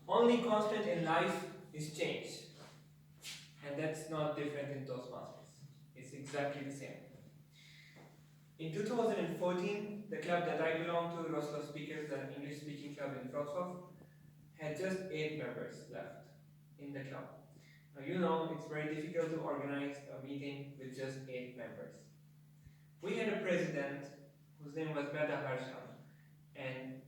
Only constant in life is change. And that's not different in Toastmasters. It's exactly the same. In 2014, the club that I belong to, Roslo Speakers, an English speaking club in Wrocław, had just 8 members left in the club. Now you know it's very difficult to organize a meeting with just 8 members. We had a president whose name was Beda Harshan, and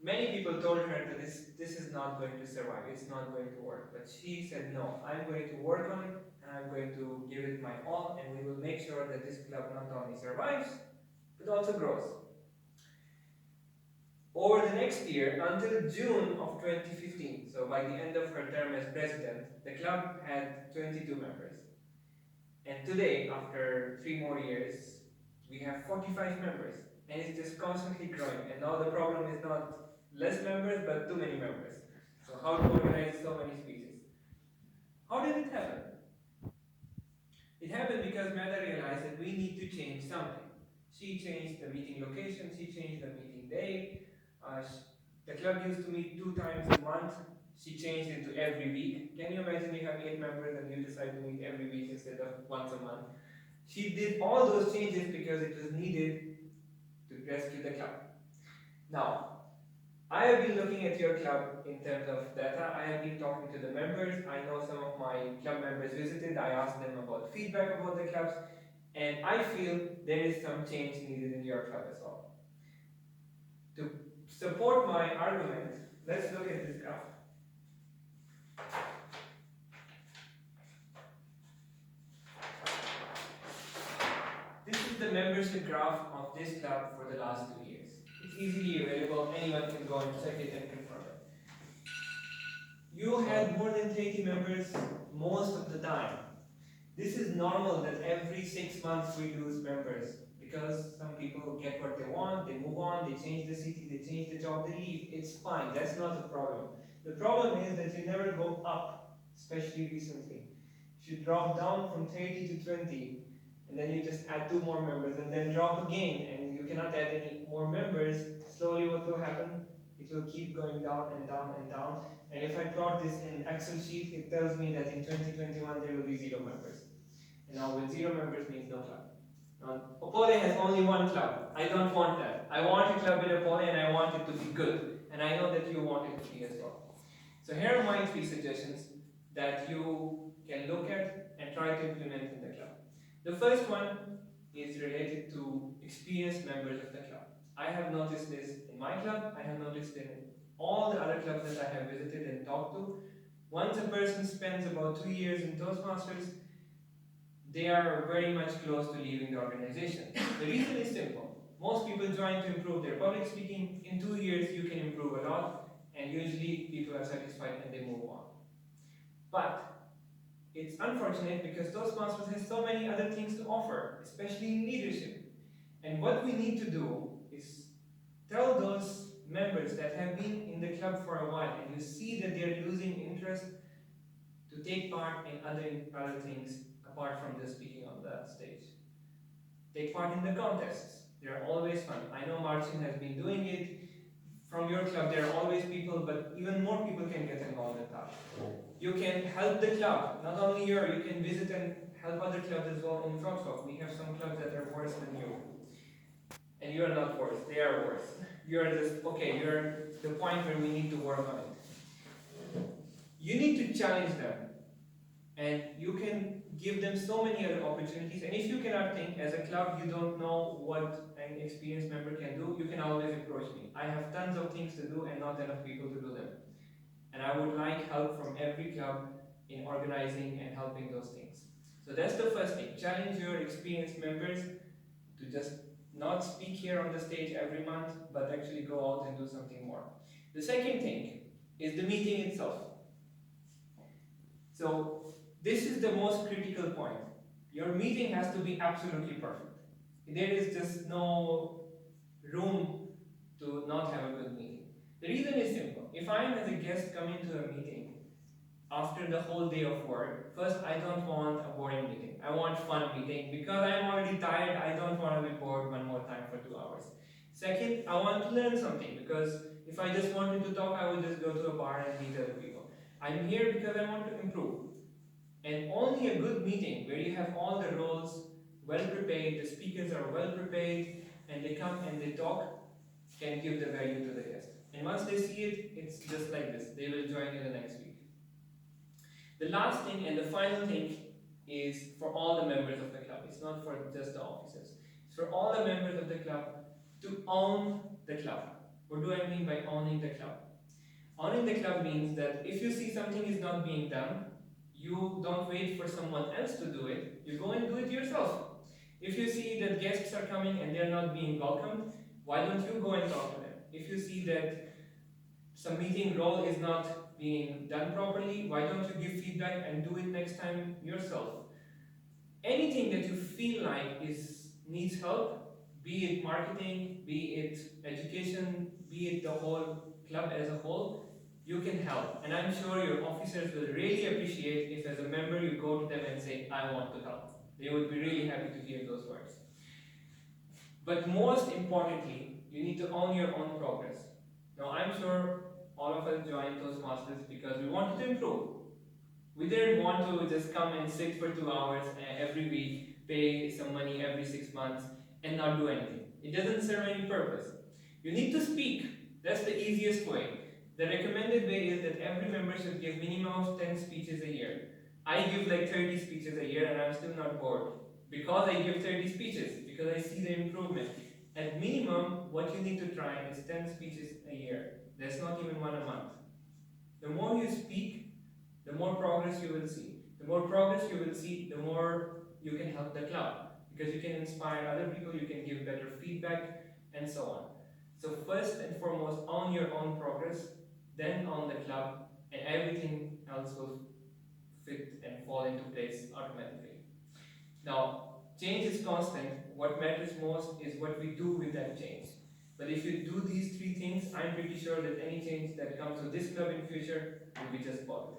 many people told her that this is not going to survive, it's not going to work. But she said, no, I'm going to work on it, and I'm going to give it my all, and we will make sure that this club not only survives, but also grows. Over the next year, until June of 2015, so by the end of her term as president, the club had 22 members. And today, after 3 more years, we have 45 members. And it's just constantly growing. And now the problem is not less members, but too many members. So how to organize so many speeches? How did it happen? It happened because Meta realized that we need to change something. She changed the meeting location, she changed the meeting day. The club used to meet 2 times a month. She changed it to every week. Can you imagine you have 8 members and you decide to meet every week instead of once a month? She did all those changes because it was needed to rescue the club. Now, I have been looking at your club in terms of data. I have been talking to the members. I know some of my club members visited. I asked them about feedback about the clubs. And I feel there is some change needed in your club as well. To support my argument, let's look at this graph. This is the membership graph of this club for the last 2 years. It's easily available, anyone can go and check it and confirm it. You had more than 80 members most of the time. This is normal that every 6 months we lose members because some people get what they want, they move on, they change the city, they change the job, they leave. It's fine, that's not the problem. The problem is that you never go up, especially recently. If you drop down from 30 to 20, and then you just add 2 more members, and then drop again, and you cannot add any more members, slowly what will happen? It will keep going down and down and down. And if I plot this in Excel sheet, it tells me that in 2021 there will be 0 members. And now with 0 members means no club. Now, Opole has only 1 club. I don't want that. I want a club in Opole and I want it to be good. And I know that you want it to be as well. So here are my 3 suggestions that you can look at and try to implement in the club. The first one is related to experienced members of the club. I have noticed this in my club, I have noticed in all the other clubs that I have visited and talked to. Once a person spends about 2 years in Toastmasters, they are very much close to leaving the organization. The reason is simple. Most people join to improve their public speaking. In 2 years, you can improve a lot, and usually people are satisfied and they move on. But it's unfortunate because Toastmasters has so many other things to offer, especially in leadership. And what we need to do is tell those members that have been in the club for a while and you see that they're losing interest to take part in other things apart from just speaking on the stage. Take part in the contests. They're always fun. I know Marcin has been doing it. From your club, there are always people, but even more people can get involved in that. You can help the club, not only you can visit and help other clubs as well in Wrocław. We have some clubs that are worse than you. And you are not worse, they are worse. You are just, okay, you're the point where we need to work on it. You need to challenge them. And you can give them so many other opportunities. And if you cannot think as a club, you don't know what an experienced member can do, you can always approach me. I have tons of things to do and not enough people to do them. And I would like help from every club in organizing and helping those things. So that's the first thing. Challenge your experienced members to just not speak here on the stage every month, but actually go out and do something more. The second thing is the meeting itself. So this is the most critical point. Your meeting has to be absolutely perfect. There is just no room to not have a good meeting. The reason is simple. If I am as a guest coming to a meeting after the whole day of work, first I don't want a boring meeting. I want fun meeting because I'm already tired. I don't want to be bored one more time for 2 hours. Second, I want to learn something, because if I just wanted to talk, I would just go to a bar and meet other people. I'm here because I want to improve. And only a good meeting where you have all the roles well prepared, the speakers are well prepared, and they come and they talk, can give the value to the guest. And once they see it, it's just like this. They will join you the next week. The last thing and the final thing is for all the members of the club. It's not for just the officers. It's for all the members of the club to own the club. What do I mean by owning the club? Owning the club means that if you see something is not being done, you don't wait for someone else to do it, you go and do it yourself. If you see that guests are coming and they're not being welcomed, why don't you go and talk to them? If you see that some meeting role is not being done properly, why don't you give feedback and do it next time yourself? Anything that you feel like needs help, be it marketing, be it education, be it the whole club as a whole, you can help. And I'm sure your officers will really appreciate if as a member you go to them and say, I want to help. They would be really happy to hear those words. But most importantly, you need to own your own progress. Now I'm sure all of us joined Toastmasters because we wanted to improve. We didn't want to just come and sit for 2 hours every week, pay some money every 6 months, and not do anything. It doesn't serve any purpose. You need to speak. That's the easiest way. The recommended way is that every member should give minimum of 10 speeches a year. I give like 30 speeches a year and I'm still not bored. Because I give 30 speeches, because I see the improvement. At minimum, what you need to try is 10 speeches a year. That's not even one a month. The more you speak, the more progress you will see. The more progress you will see, the more you can help the club. Because you can inspire other people, you can give better feedback, and so on. So first and foremost, own your own progress, then own the club, and everything else will fit and fall into place automatically. Now, change is constant. What matters most is what we do with that change. But if you do these three things, I'm pretty sure that any change that comes to this club in future will be just positive.